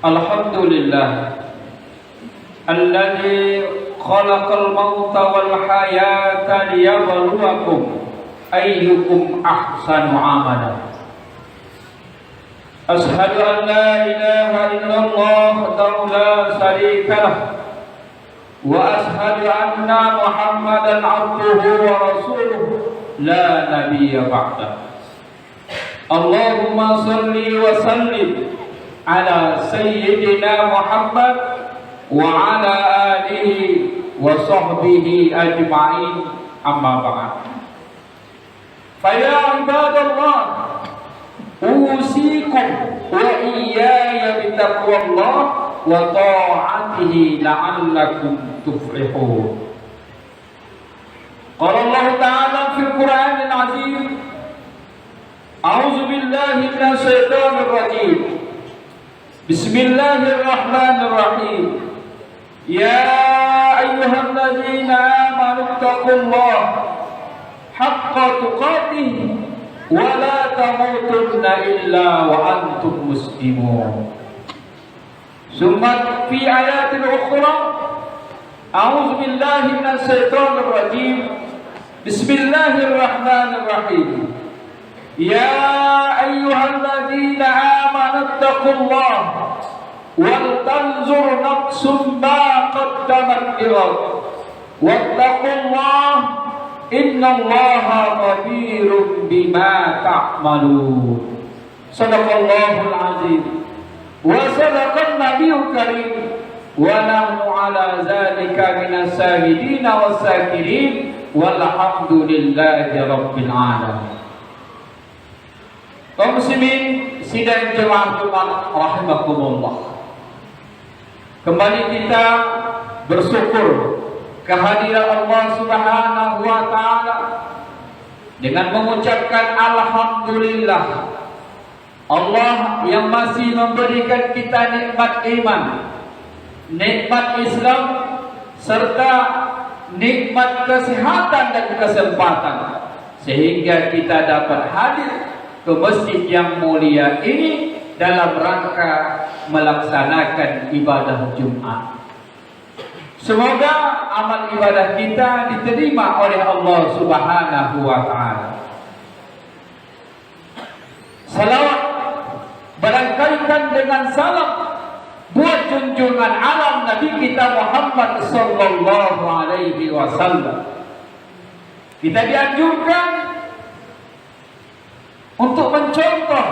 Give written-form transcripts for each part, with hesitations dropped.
Alhamdulillah alladzi khalaqal mauta wal hayata liyabluwakum ayyukum ahsanu amala. Ashhadu an la ilaha illallah wahdahu la syarika lah wa ashhadu anna Muhammadan abduhu wa rasuluhu la nabiyya ba'dah. Allahumma salli wa sallim ala sayyidina Muhammad wa ala alihi wa sahbihi ajma'in, amma ba'd. Fa ya ibadallah, usikum wa iyaya bitaqwallah wa ta'atihi la'allakum tuflihun. Qala Allah ta'ala fil Qur'anil 'azim, a'udzu billahi minasy syaithanir rajim. Bismillahirrahmanirrahim. Ya ayyuhalladzina amanu taqullaha haqqa tuqatih wa la tamutunna illa wa antum muslimun. Summa fi ayatin ukhra, a'udzu billahi minasy syaithanir rajim. Bismillahirrahmanirrahim. Ya ayyuhalladzina amanu taqullaha wal tanzur nafsum ma qaddamat lighad wattaqullaha innallaha khabirum bima ta'malun. Shadaqallahul azim wa sadaqan nabiyyul karim wa nahnu ala dzalika minas syahidin was syakirin walhamdulillahi rabbil alamin. Kaum muslimin sidang jemaah Jumat rahimakumullah, kembali kita bersyukur kehadiran Allah Subhanahu wa taala dengan mengucapkan alhamdulillah. Allah yang masih memberikan kita nikmat iman, nikmat Islam, serta nikmat kesehatan dan kesempatan, sehingga kita dapat hadir ke masjid yang mulia ini dalam rangka melaksanakan ibadah Jumat. Semoga amal ibadah kita diterima oleh Allah Subhanahu wa taala. Salawat barangkalikan dengan salam buat junjungan alam Nabi kita Muhammad sallallahu alaihi wasallam. Kita dianjurkan untuk mencontoh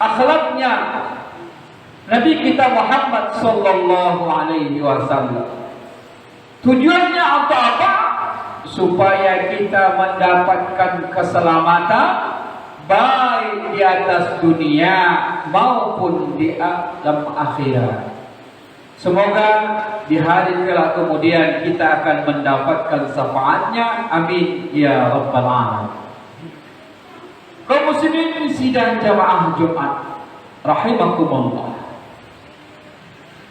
akhlaknya Nabi kita Muhammad sallallahu alaihi wasallam. Tujuannya untuk apa? Supaya kita mendapatkan keselamatan baik di atas dunia maupun di alam akhirat. Semoga di hari kelak kemudian kita akan mendapatkan syafaatnya. Amin ya rabbal alamin. Kaum muslimin sidang jamaah Jumat rahimakumullah.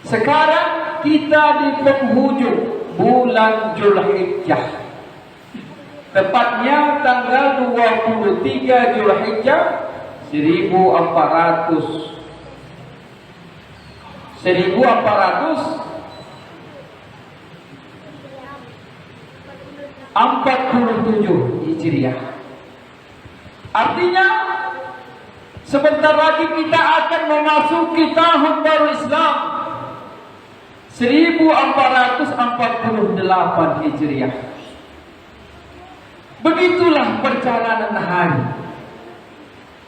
Sekarang kita di penghujung bulan Zulhijjah, tepatnya tanggal 23 Zulhijjah 1447 Hijriah. Artinya sebentar lagi kita akan memasuki tahun baru Islam 1448 Hijriah. Begitulah perjalanan hari.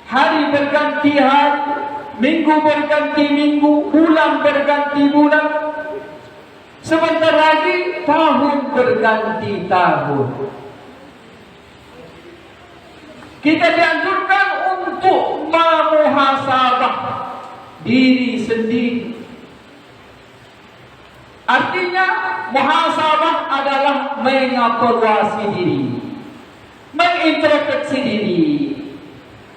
Hari berganti hari, minggu berganti minggu, bulan berganti bulan. Sebentar lagi tahun berganti tahun. Kita dianjurkan untuk memuhasabah diri sendiri. Artinya muhasabah adalah mengevaluasi diri, mengintrospeksi diri.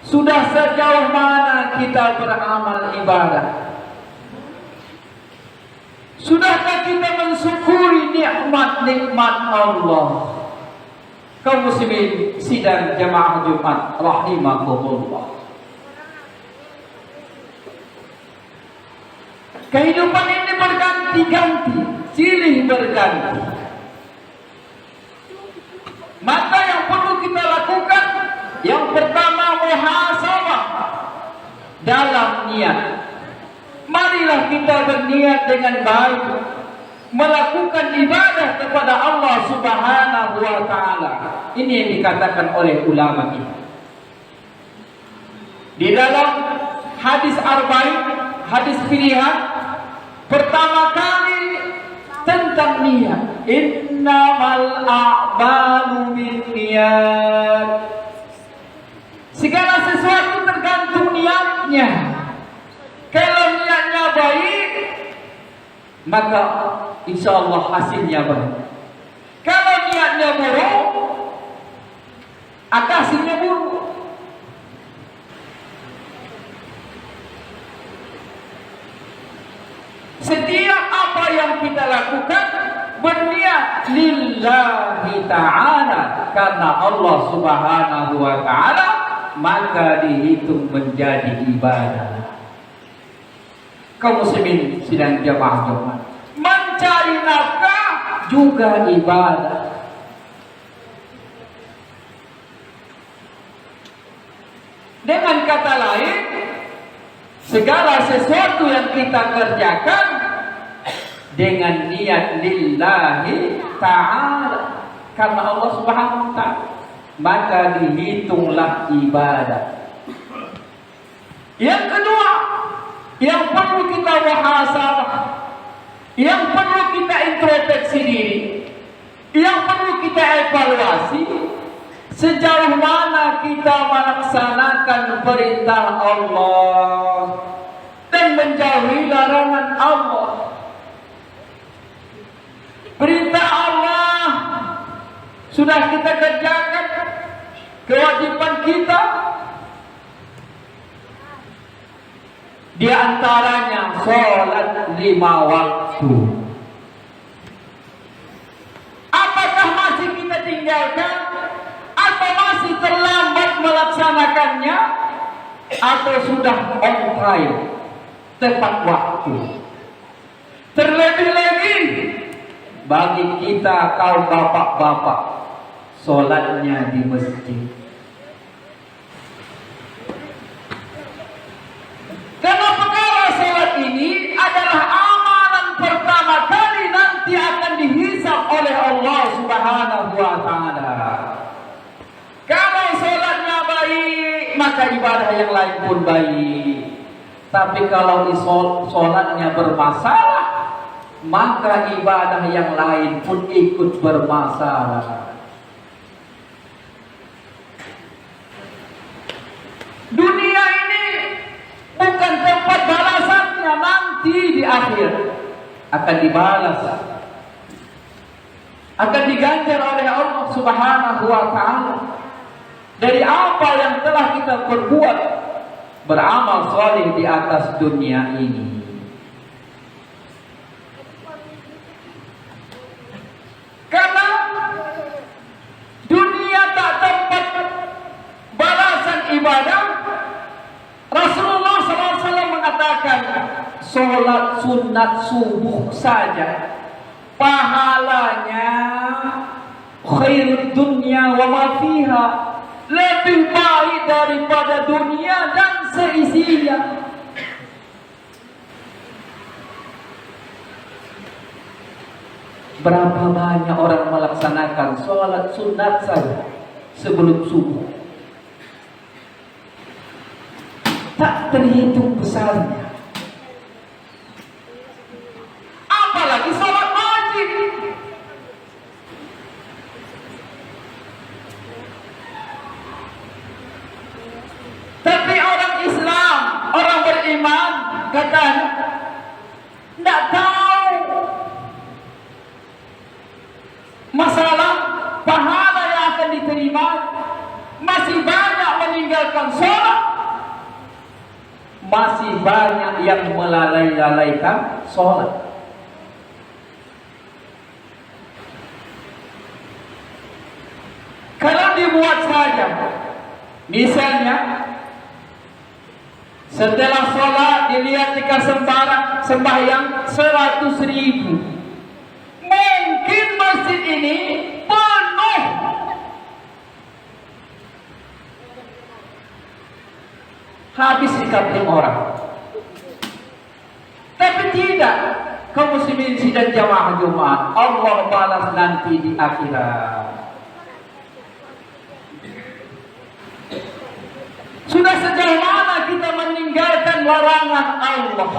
Sudah sejauh mana kita beramal ibadah? Sudahkah kita mensyukuri nikmat-nikmat Allah? Kaum muslimin sidang jamaah Jumat rahimakumullah. Kehidupan ini berganti-ganti, silih berganti. Maka yang perlu kita lakukan, yang pertama muhasabah dalam niat. Marilah kita berniat dengan baik melakukan ibadah kepada Allah Subhanahu wa taala. Ini yang dikatakan oleh ulama kita. Di dalam hadis arba'in, hadis pilihan, pertama kali tentang niat. Innamal a'malu binniyat. Segala sesuatu tergantung niatnya. Kalau niatnya baik, maka insya Allah hasilnya baik. Kalau niatnya buruk, hasilnya buruk. Setiap apa yang kita lakukan berniat lillahi ta'ala, karena Allah Subhanahu wa ta'ala, maka dihitung menjadi ibadah. Kaum muslimin sidang jamaah, mencari nafkah juga ibadah. Dengan kata lain, segala sesuatu yang kita kerjakan dengan niat lillahi ta'ala, karena Allah Subhanahu wa ta'ala, maka dihitunglah ibadah. Yang kedua, yang perlu kita muhasabah, yang perlu kita introspeksi diri, yang perlu kita evaluasi, sejauh mana kita melaksanakan perintah Allah dan menjauhi larangan Allah. Perintah Allah sudah kita kerjakan, kewajiban kita di antaranya sholat 5 waktu. Apakah masih kita tinggalkan, atau masih terlambat melaksanakannya, atau sudah on time, tepat waktu? Terlebih-lebih bagi kita kaum bapak-bapak, sholatnya di masjid. Karena perkara sholat ini adalah amalan pertama kali nanti akan dihisab oleh Allah Subhanahu wa ta'ala. Kalau sholatnya baik, maka ibadah yang lain pun baik. Tapi kalau sholatnya bermasalah, maka ibadah yang lain pun ikut bermasalah. Dunia ini bukan tempat balasannya, nanti di akhir akan dibalas, akan diganjar oleh Allah Subhanahu wa ta'ala dari apa yang telah kita perbuat, beramal saleh di atas dunia ini. Karena dunia tak tempat balasan ibadah, Rasulullah SAW mengatakan, sholat sunat subuh saja pahalanya khairud dunya wa ma fiha, lebih baik daripada dunia dan seisinya. Berapa banyak orang melaksanakan sholat sunat saja sebelum subuh, tak terhitung besarnya. Apalagi sholat wajib. Tapi orang Islam, orang beriman, katanya tidak tahu masalah pahala yang akan diterima, masih banyak meninggalkan sholat, masih banyak yang melalaikan sholat. Kalau dibuat saja, misalnya Setelah sholat dilihat dikasih sembahyang 100.000. Mungkin masjid ini penuh. Habis dikapling orang. Tapi tidak, kaum muslimin sidang jamaah Jumat, Allah balas nanti di akhirat. Sudah sejauh mana kita meninggalkan larangan Allah?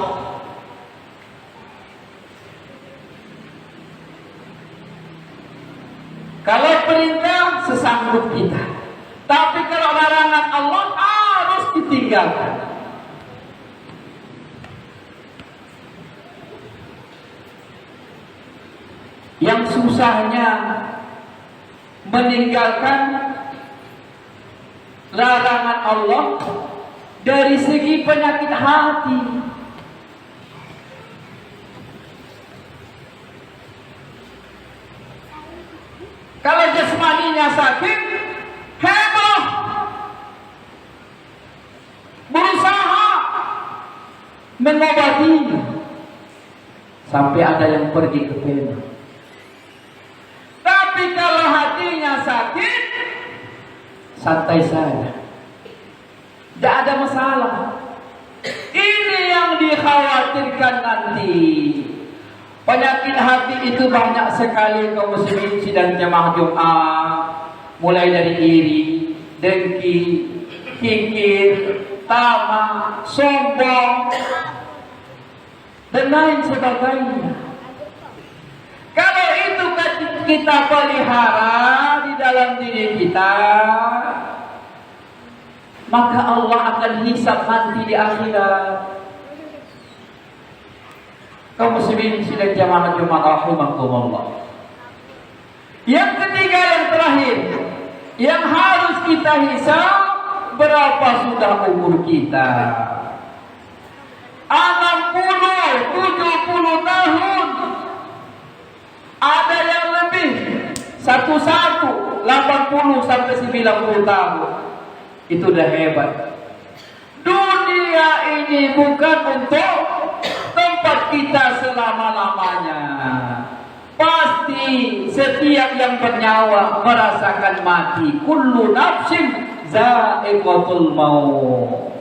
Kalau perintah sesanggup kita, tapi kalau larangan Allah harus ditinggalkan. Yang susahnya meninggalkan larangan Allah dari segi penyakit hati. Kalau jasmaninya sakit, heboh, berusaha mengobatinya, sampai ada yang pergi ke pena. Tapi kalau hatinya sakit, santai saja, tidak ada masalah. Ini yang dikhawatirkan nanti. Penyakit hati itu banyak sekali kaum muslimin sidang jamaah Jumat, mulai dari iri, dengki, kikir, tamak, sombong, dan lain sebagainya. Kalau itu kita pelihara di dalam diri kita, maka Allah akan hisab nanti di akhirat. Kaum muslimin sidang jamaah Jumat rahimakumullah. Yang ketiga, yang terakhir, yang harus kita hisab, berapa sudah umur kita? 60, 70 tahun. Ada yang lebih, 80 sampai 90 tahun. Itu udah hebat. Dunia ini bukan untuk tempat kita selama-lamanya. Pasti setiap yang bernyawa merasakan mati. Kullu nafsin za'iqatul maut.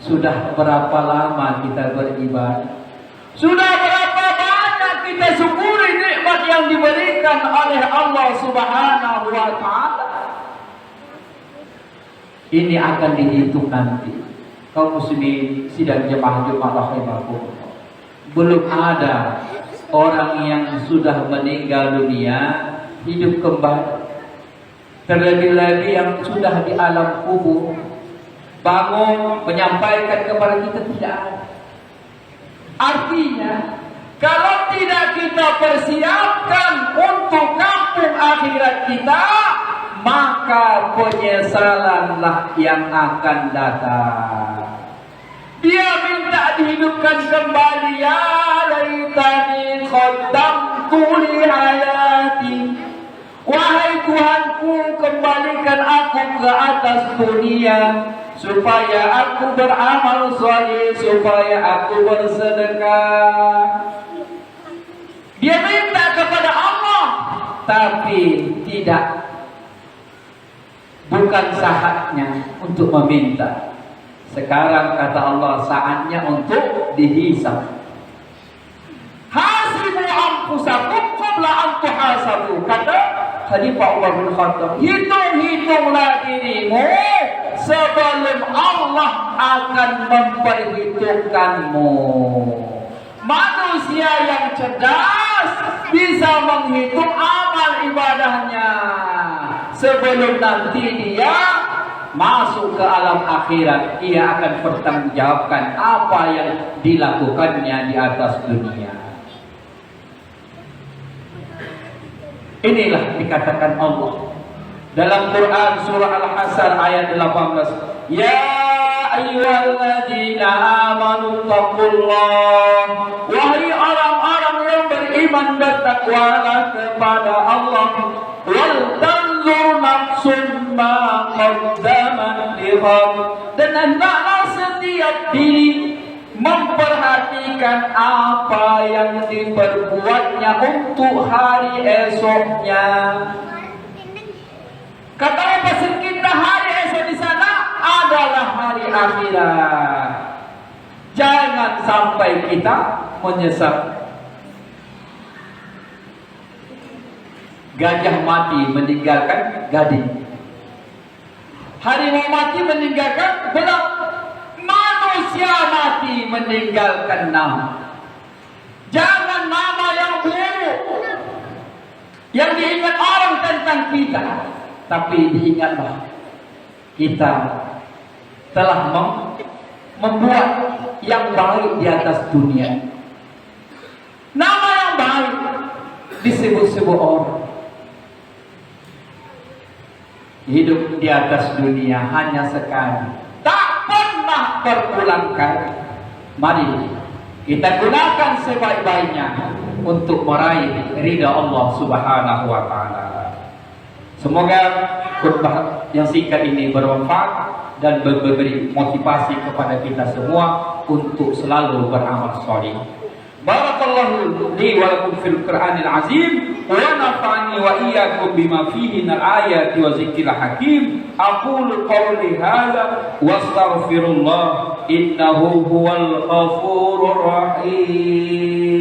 Sudah berapa lama kita beribadah? Sudah berapa banyak kita syukuri nikmat yang diberikan oleh Allah Subhanahu wa ta'ala? Ini akan dihitung nanti. Kaum muslimin sidang jemaah Jumat rahimakumullah. Belum ada orang yang sudah meninggal dunia hidup kembali. Terlebih-lagi yang sudah di alam kubur, bangun menyampaikan kepada kita tidak ada. Artinya, kalau tidak kita persiapkan untuk kampung akhirat kita, maka penyesalanlah yang akan datang. Dia minta dihidupkan kembali, ya laitani qaddamtu li hayati. Wahai Tuhanku, kembalikan aku ke atas dunia supaya aku beramal saleh, supaya aku bersedekah. Dia minta kepada Allah, tapi tidak, bukan saatnya untuk meminta. Sekarang kata Allah, saatnya untuk dihisab. Hasibu anfusakum qabla an tuhasabu. Kata Khalifah Umar bin Khattab, hitung-hitunglah dirimu sebelum Allah akan memperhitungkanmu. Manusia yang cerdas bisa menghitung amal ibadahnya sebelum nanti dia masuk ke alam akhirat. Ia akan bertanggungjawabkan apa yang dilakukannya di atas dunia. Inilah dikatakan Allah dalam Quran surah Al-Hasyr ayat 18. Ya ayyuhalladzina amanu taqullah. Wahai orang-orang yang beriman, bertakwalah kepada Allah. Wal tanzur nafsum ma qaddamat istighfar, dan hendaklah setiap diri memperhatikan apa yang diperbuatnya untuk hari esoknya. Kata pasal kita, hari esok di sana adalah hari akhirat. Jangan sampai kita menyesal. Gajah mati meninggalkan gading, harimau mati meninggalkan belang, manusia mati meninggalkan nama. Jangan nama yang buruk yang diingat orang tentang kita, tapi diingatlah kita telah membuat yang baik di atas dunia. Nama yang baik disebut-sebut orang. Hidup di atas dunia hanya sekali, tak pernah berulang kali. Mari kita gunakan sebaik-baiknya untuk meraih ridha Allah Subhanahu wa taala. Semoga khutbah yang singkat ini bermanfaat dan memberi motivasi kepada kita semua untuk selalu beramal saleh. Barakallahu li wa lakum fil Qur'anil azim wa nafa'ani wa iyyakum bima fihi minal ayati wa zikril hakim. Aqulu qawli hadza wa astaghfirullah innahu huwal ghafurur rahim.